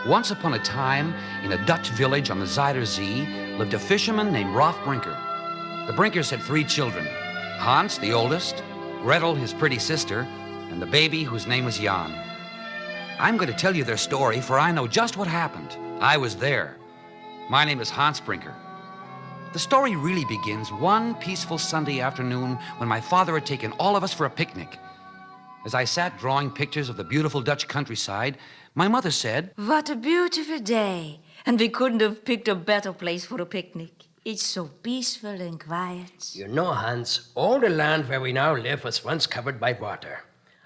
Once upon a time, in a Dutch village on the Zuider Zee, lived a fisherman named Brinker. The Brinkers had 3 children, Hans, the oldest, Gretel, his pretty sister, and the baby whose name was Jan. I'm going to tell you their story, for I know just what happened. I was there. My name is Hans Brinker. The story really begins one peaceful Sunday afternoon when my father had taken all of us for a picnic. As I sat drawing pictures of the beautiful Dutch countryside, my mother said, "What a beautiful day. And we couldn't have picked a better place for a picnic. It's so peaceful and quiet." You know, Hans, all the land where we now live was once covered by water.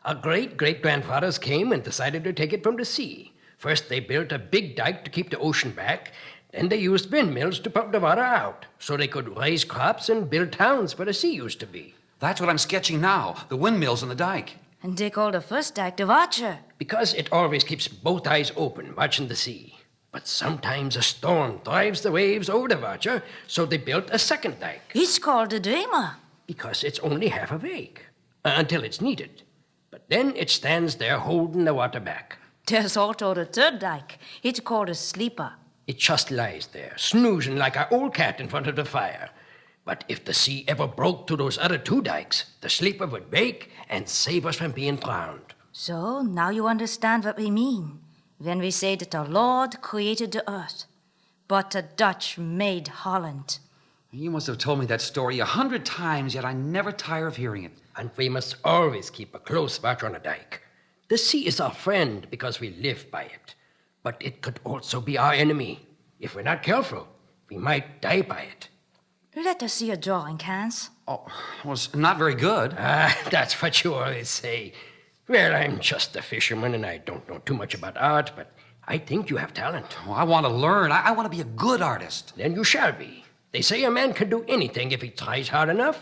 Our great-great-grandfathers came and decided to take it from the sea. First, they built a big dike to keep the ocean back. Then they used windmills to pump the water out so they could raise crops and build towns where the sea used to be. That's what I'm sketching now, the windmills and the dike. And they called the first dike the Watcher. Because it always keeps both eyes open, watching the sea. But sometimes a storm drives the waves over the Watcher, so they built a second dike. It's called the Dreamer. Because it's only half awake, until it's needed. But then it stands there holding the water back. There's also the third dike. It's called the Sleeper. It just lies there, snoozing like an old cat in front of the fire. But if the sea ever broke to those other 2 dikes, the Sleeper would wake and save us from being drowned. So now you understand what we mean when we say that the Lord created the earth, but the Dutch made Holland. You must have told me that story 100 times, yet I never tire of hearing it. And we must always keep a close watch on a dike. The sea is our friend because we live by it. But it could also be our enemy. If we're not careful, we might die by it. Let us see your drawing, Hans. Oh, well, it's not very good. That's what you always say. Well, I'm just a fisherman and I don't know too much about art, but I think you have talent. Well, I want to learn. I want to be a good artist. Then you shall be. They say a man can do anything if he tries hard enough.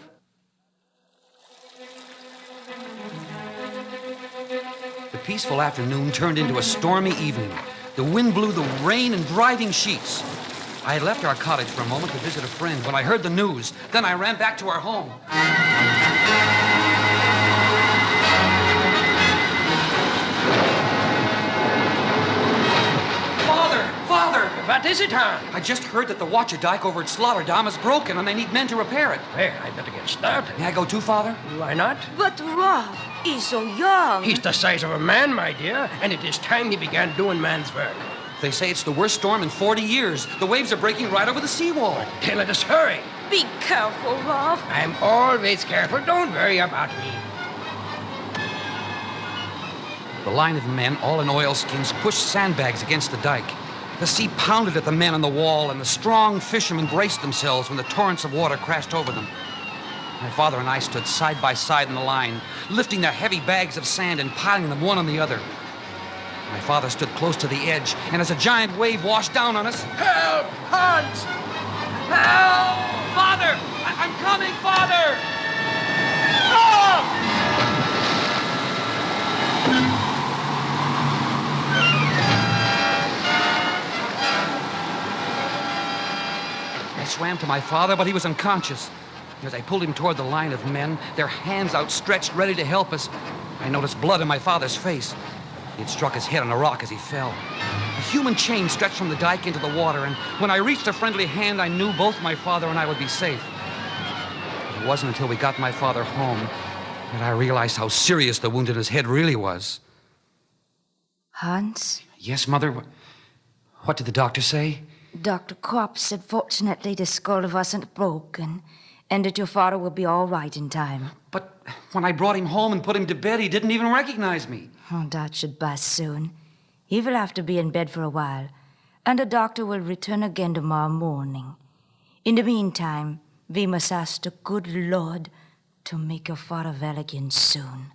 The peaceful afternoon turned into a stormy evening. The wind blew the rain in driving sheets. I had left our cottage for a moment to visit a friend when I heard the news. Then I ran back to our home. Father! What is it, Hans? I just heard that the Watcher dike over at Slaughterdam is broken and they need men to repair it. Well, I better get started. May I go too, Father? Why not? But Rolf is so young. He's the size of a man, my dear, and it is time he began doing man's work. They say it's the worst storm in 40 years. The waves are breaking right over the seawall. Then let us hurry. Be careful, Rolf. I'm always careful. Don't worry about me. The line of men, all in oilskins, pushed sandbags against the dike. The sea pounded at the men on the wall, and the strong fishermen braced themselves when the torrents of water crashed over them. My father and I stood side by side in the line, lifting their heavy bags of sand and piling them one on the other. My father stood close to the edge, and as a giant wave washed down on us... Help! Hans! Help! Father! I'm coming, Father! Oh! I swam to my father, but he was unconscious. As I pulled him toward the line of men, their hands outstretched, ready to help us, I noticed blood on my father's face. He had struck his head on a rock as he fell. A human chain stretched from the dike into the water, and when I reached a friendly hand, I knew both my father and I would be safe. But it wasn't until we got my father home that I realized how serious the wound in his head really was. Hans? Yes, Mother? What did the doctor say? Dr. Kropp said fortunately the skull wasn't broken and that your father will be all right in time. But when I brought him home and put him to bed, he didn't even recognize me. Oh, that should pass soon. He will have to be in bed for a while, and the doctor will return again tomorrow morning. In the meantime, we must ask the good Lord to make your father well again soon.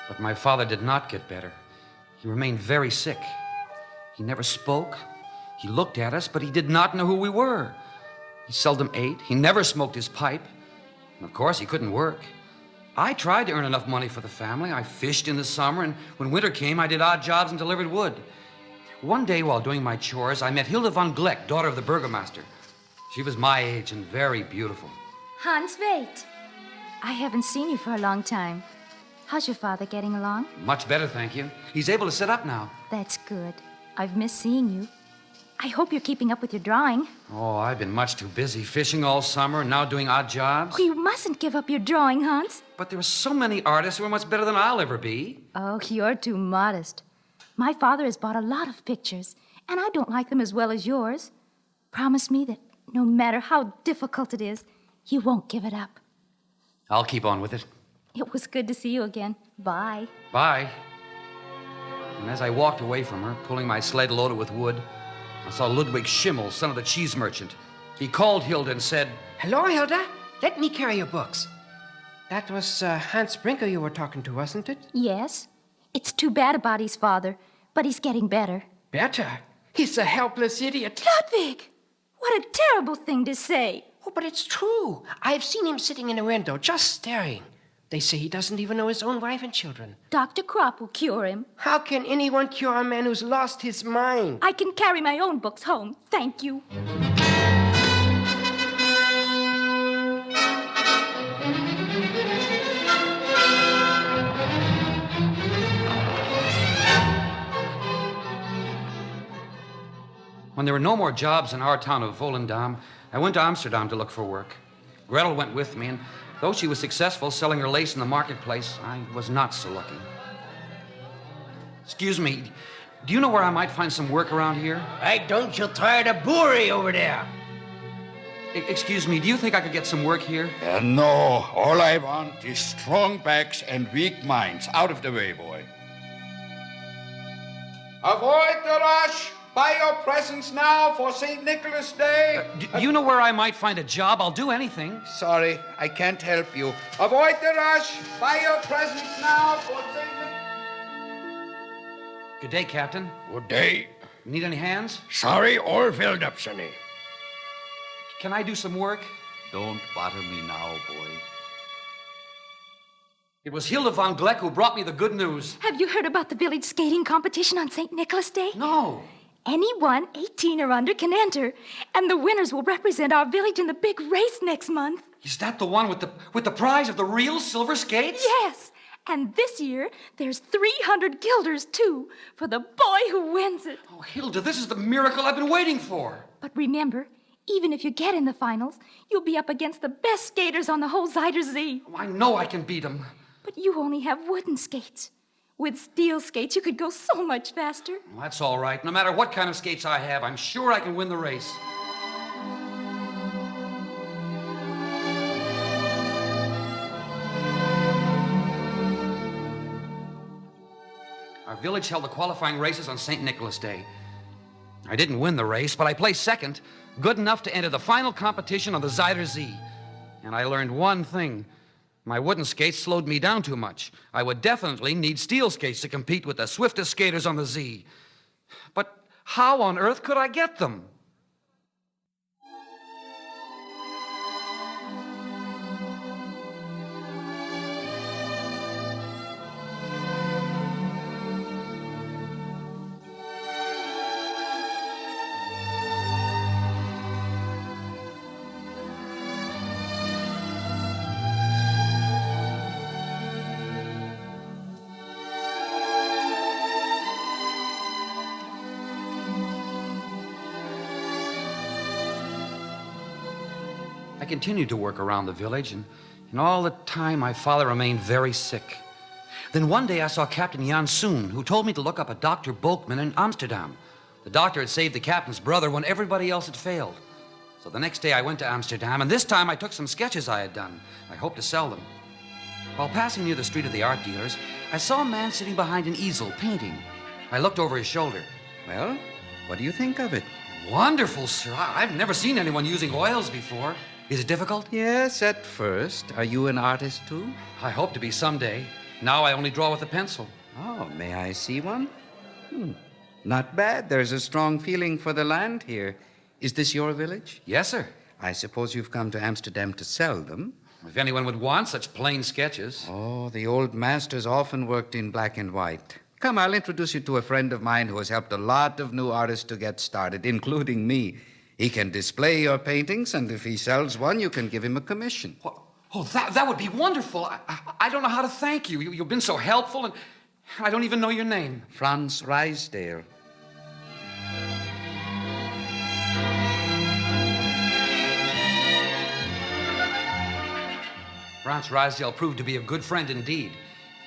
But my father did not get better. He remained very sick. He never spoke. He looked at us, but he did not know who we were. He seldom ate. He never smoked his pipe. And of course, he couldn't work. I tried to earn enough money for the family. I fished in the summer, and when winter came, I did odd jobs and delivered wood. One day while doing my chores, I met Hilda von Gleck, daughter of the burgomaster. She was my age and very beautiful. Hans, wait. I haven't seen you for a long time. How's your father getting along? Much better, thank you. He's able to sit up now. That's good. I've missed seeing you. I hope you're keeping up with your drawing. Oh, I've been much too busy fishing all summer and now doing odd jobs. Oh, you mustn't give up your drawing, Hans. But there are so many artists who are much better than I'll ever be. Oh, you're too modest. My father has bought a lot of pictures, and I don't like them as well as yours. Promise me that no matter how difficult it is, you won't give it up. I'll keep on with it. It was good to see you again. Bye. Bye. And as I walked away from her, pulling my sled loaded with wood, I saw Ludwig Schimmel, son of the cheese merchant. He called Hilda and said, Hello, Hilda. Let me carry your books. That was Hans Brinker you were talking to, wasn't it? Yes. It's too bad about his father, but he's getting better. Better? He's a helpless idiot. Ludwig! What a terrible thing to say. Oh, but it's true. I've seen him sitting in a window, just staring. They say he doesn't even know his own wife and children. Dr. Kropp will cure him. How can anyone cure a man who's lost his mind? I can carry my own books home. Thank you. When there were no more jobs in our town of Volendam, I went to Amsterdam to look for work. Gretel went with me, and though she was successful selling her lace in the marketplace, I was not so lucky. Excuse me, do you know where I might find some work around here? Why don't you try the brewery over there? Excuse me, do you think I could get some work here? No, all I want is strong backs and weak minds. Out of the way, boy. Avoid the rush! Buy your presents now for St. Nicholas Day. Do you know where I might find a job? I'll do anything. Sorry, I can't help you. Avoid the rush! Buy your presents now for St. Nicholas. Good day, Captain. Good day. Need any hands? Sorry, all filled up, Sonny. Can I do some work? Don't bother me now, boy. It was Hilda von Gleck who brought me the good news. Have you heard about the village skating competition on St. Nicholas Day? No. Anyone 18 or under can enter, and the winners will represent our village in the big race next month. Is that the one with the prize of the real silver skates? Yes, and this year there's 300 guilders, too, for the boy who wins it. Oh, Hilda, this is the miracle I've been waiting for. But remember, even if you get in the finals, you'll be up against the best skaters on the whole Zuyder Zee. Oh, I know I can beat them. But you only have wooden skates. With steel skates, you could go so much faster. Well, that's all right. No matter what kind of skates I have, I'm sure I can win the race. Our village held the qualifying races on St. Nicholas Day. I didn't win the race, but I placed second, good enough to enter the final competition on the Zuyder Zee. And I learned one thing. My wooden skates slowed me down too much. I would definitely need steel skates to compete with the swiftest skaters on the Zee. But how on earth could I get them? I continued to work around the village, and all the time my father remained very sick. Then one day I saw Captain Jansoen, who told me to look up a Dr. Bolkman in Amsterdam. The doctor had saved the captain's brother when everybody else had failed. So the next day I went to Amsterdam, and this time I took some sketches I had done. I hoped to sell them. While passing near the street of the art dealers, I saw a man sitting behind an easel painting. I looked over his shoulder. Well, what do you think of it? Wonderful, sir. I've never seen anyone using oils before. Is it difficult? Yes, at first. Are you an artist, too? I hope to be someday. Now I only draw with a pencil. Oh, may I see one? Not bad. There's a strong feeling for the land here. Is this your village? Yes, sir. I suppose you've come to Amsterdam to sell them. If anyone would want such plain sketches. Oh, the old masters often worked in black and white. Come, I'll introduce you to a friend of mine who has helped a lot of new artists to get started, including me. He can display your paintings, and if he sells one, you can give him a commission. Oh, that would be wonderful. I don't know how to thank you. You've been so helpful, and I don't even know your name. Franz Rysdale. Franz Rysdale proved to be a good friend indeed.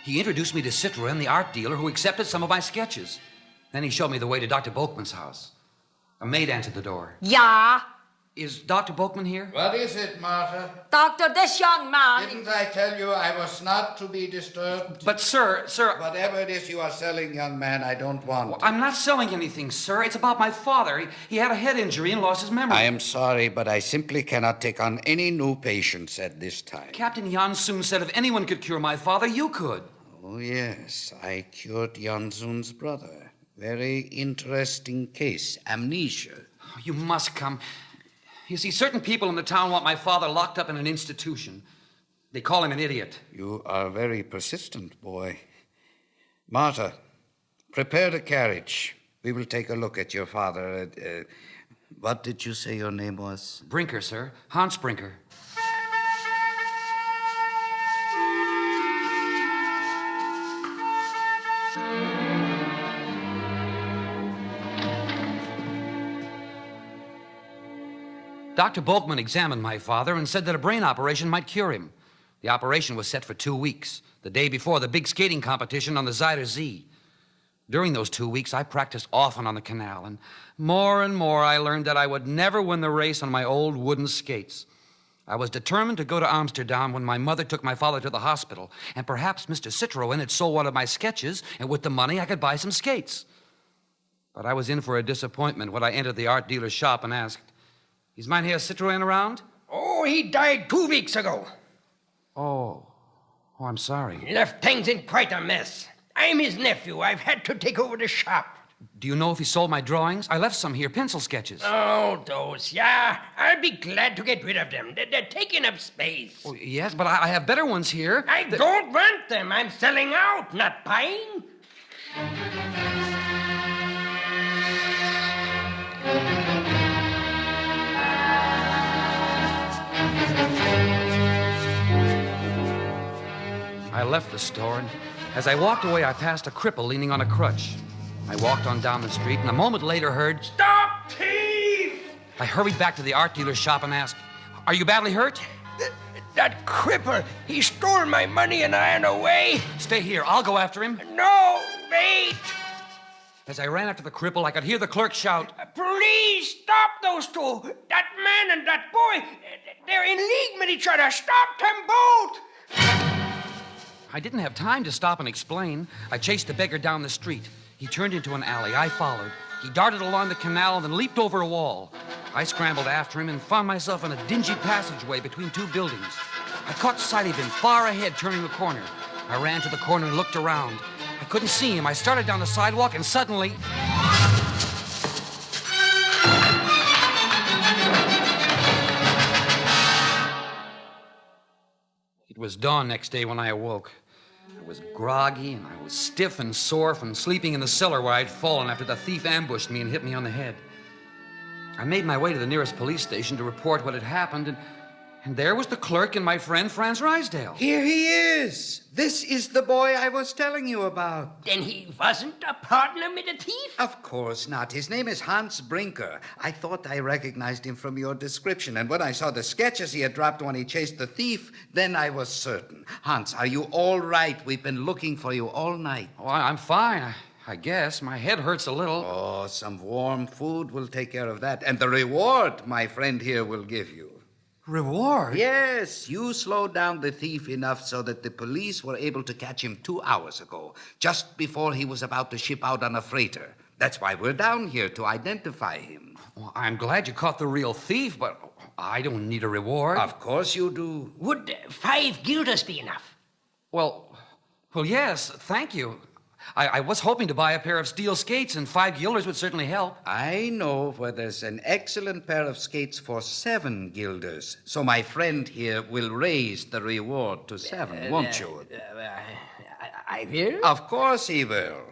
He introduced me to Citroën, the art dealer, who accepted some of my sketches. Then he showed me the way to Dr. Boekman's house. A maid answered the door. Ja, Is Dr. Boekman here? What is it, Martha? Doctor, this young man. Didn't I tell you I was not to be disturbed? But, sir... Whatever it is you are selling, young man, I don't want it. I'm not selling anything, sir. It's about my father. He had a head injury and lost his memory. I am sorry, but I simply cannot take on any new patients at this time. Captain Jansoon said if anyone could cure my father, you could. Oh, yes. I cured Jansoon's brother. Very interesting case. Amnesia. Oh, you must come. You see, certain people in the town want my father locked up in an institution. They call him an idiot. You are very persistent, boy. Martha, prepare the carriage. We will take a look at your father. What did you say your name was? Brinker, sir. Hans Brinker. Dr. Boekman examined my father and said that a brain operation might cure him. The operation was set for 2 weeks, the day before the big skating competition on the Zuider Zee. During those 2 weeks, I practiced often on the canal, and more I learned that I would never win the race on my old wooden skates. I was determined to go to Amsterdam when my mother took my father to the hospital, and perhaps Mr. Citroën had sold one of my sketches, and with the money I could buy some skates. But I was in for a disappointment when I entered the art dealer's shop and asked, "Is mein Herr Citroën around?" Oh, he died 2 weeks ago. Oh, I'm sorry. He left things in quite a mess. I'm his nephew. I've had to take over the shop. Do you know if he sold my drawings? I left some here, pencil sketches. Oh, those, yeah. I'll be glad to get rid of them. They're taking up space. Oh, yes, but I have better ones here. I don't want them. I'm selling out, not buying. I left the store, and as I walked away, I passed a cripple leaning on a crutch. I walked on down the street, and a moment later heard, Stop, thief! I hurried back to the art dealer's shop and asked, "Are you badly hurt?" That cripple, he stole my money and ran away. Stay here. I'll go after him. No, wait! As I ran after the cripple, I could hear the clerk shout, Please stop those two. That man and that boy, they're in league with each other. Stop them both. I didn't have time to stop and explain. I chased the beggar down the street. He turned into an alley. I followed. He darted along the canal and then leaped over a wall. I scrambled after him and found myself in a dingy passageway between 2 buildings. I caught sight of him far ahead, turning the corner. I ran to the corner and looked around. I couldn't see him. I started down the sidewalk and suddenly... It was dawn next day when I awoke. I was groggy and I was stiff and sore from sleeping in the cellar where I'd fallen after the thief ambushed me and hit me on the head. I made my way to the nearest police station to report what had happened, and there was the clerk and my friend Franz Rysdale. Here he is. This is the boy I was telling you about. Then he wasn't a partner with the thief? Of course not. His name is Hans Brinker. I thought I recognized him from your description, and when I saw the sketches he had dropped when he chased the thief, then I was certain. Hans, are you all right? We've been looking for you all night. Oh, I'm fine, I guess. My head hurts a little. Oh, some warm food will take care of that, and the reward my friend here will give you. Reward? Yes, you slowed down the thief enough so that the police were able to catch him 2 hours ago, just before he was about to ship out on a freighter. That's why we're down here, to identify him. Well, I'm glad you caught the real thief, but I don't need a reward. Of course you do. Would 5 guilders be enough? Well, yes, thank you. I was hoping to buy a pair of steel skates, and 5 guilders would certainly help. I know where there's an excellent pair of skates for 7 guilders. So my friend here will raise the reward to 7, won't you? I will. Of course he will.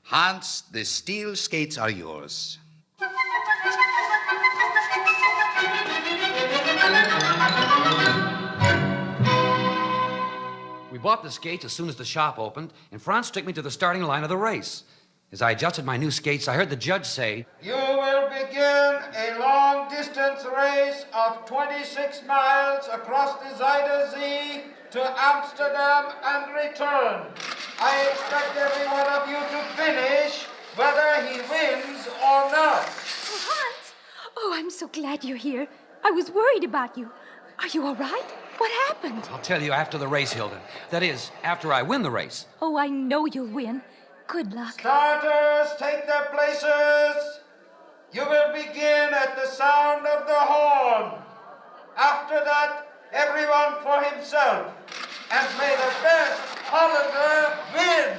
Hans, the steel skates are yours. We bought the skates as soon as the shop opened, and Franz took me to the starting line of the race. As I adjusted my new skates, I heard the judge say, You will begin a long-distance race of 26 miles across the Zuyder Zee to Amsterdam and return. I expect every one of you to finish, whether he wins or not. Oh, Hans! Oh, I'm so glad you're here. I was worried about you. Are you all right? What happened? I'll tell you after the race, Hilda. That is, after I win the race. Oh, I know you'll win. Good luck. Starters, take their places. You will begin at the sound of the horn. After that, everyone for himself. And may the best Hollander win.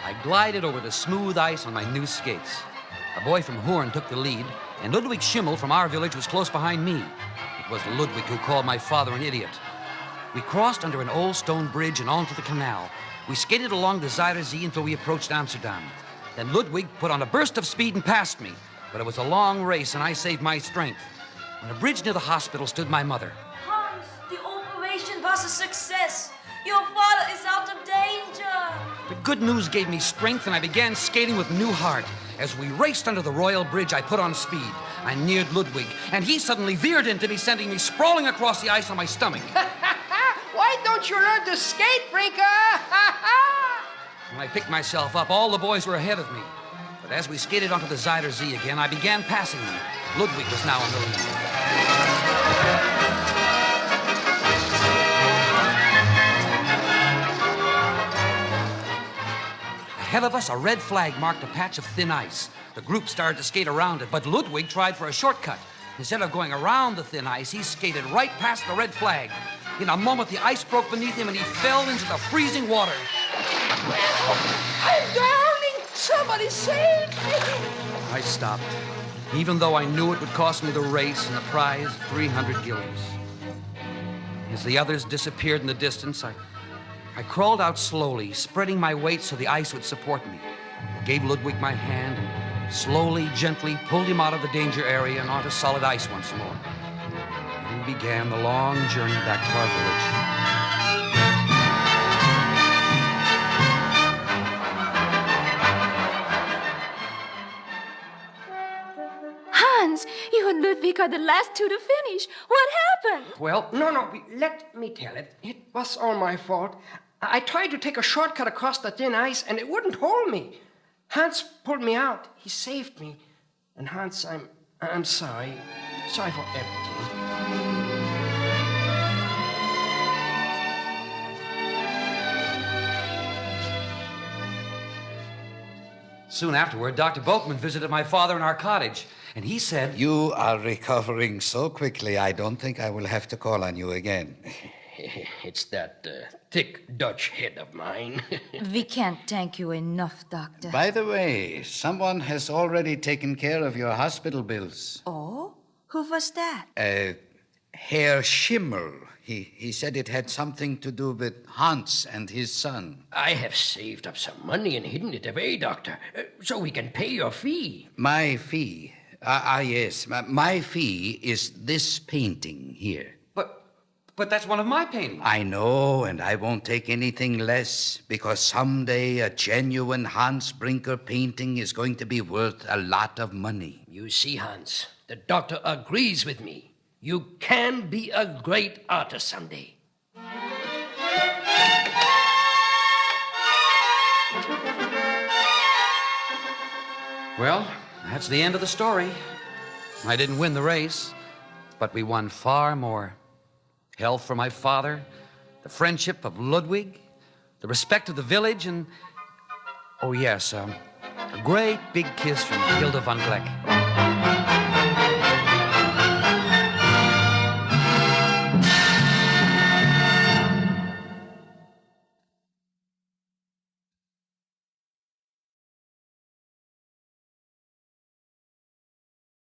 I glided over the smooth ice on my new skates. A boy from Horn took the lead, and Ludwig Schimmel from our village was close behind me. It was Ludwig who called my father an idiot. We crossed under an old stone bridge and onto the canal. We skated along the Zuyder Zee until we approached Amsterdam. Then Ludwig put on a burst of speed and passed me. But it was a long race, and I saved my strength. On a bridge near the hospital stood my mother. Hans, the operation was a success. Your father is out of danger. The good news gave me strength, and I began skating with new heart. As we raced under the Royal Bridge, I put on speed. I neared Ludwig, and he suddenly veered into me, sending me sprawling across the ice on my stomach. Why don't you learn to skate, Brinker? When I picked myself up, all the boys were ahead of me. But as we skated onto the Zuyder Zee again, I began passing them. Ludwig was now in the lead. Ahead of us, a red flag marked a patch of thin ice. The group started to skate around it, but Ludwig tried for a shortcut. Instead of going around the thin ice, he skated right past the red flag. In a moment, the ice broke beneath him, and he fell into the freezing water. I'm drowning! Somebody save me! I stopped, even though I knew it would cost me the race and the prize of 300 guilders. As the others disappeared in the distance, I crawled out slowly, spreading my weight so the ice would support me. I gave Ludwig my hand and slowly, gently pulled him out of the danger area and onto solid ice once more. And we began the long journey back to our village. Hans, you and Ludwig are the last two to finish. What happened? Well, no, let me tell it. It was all my fault. I tried to take a shortcut across the thin ice, and it wouldn't hold me. Hans pulled me out. He saved me. And Hans, I'm sorry. Sorry for everything. Soon afterward, Dr. Boatman visited my father in our cottage, and he said, You are recovering so quickly, I don't think I will have to call on you again. It's that thick Dutch head of mine. We can't thank you enough, Doctor. By the way, someone has already taken care of your hospital bills. Oh? Who was that? Herr Schimmel. He said it had something to do with Hans and his son. I have saved up some money and hidden it away, Doctor, so we can pay your fee. My fee? Yes. My fee is this painting here. But that's one of my paintings. I know, and I won't take anything less, because someday a genuine Hans Brinker painting is going to be worth a lot of money. You see, Hans, the doctor agrees with me. You can be a great artist someday. Well, that's the end of the story. I didn't win the race, but we won far more. Health for my father, the friendship of Ludwig, the respect of the village, and, oh yes, a great big kiss from Hilda von Gleck.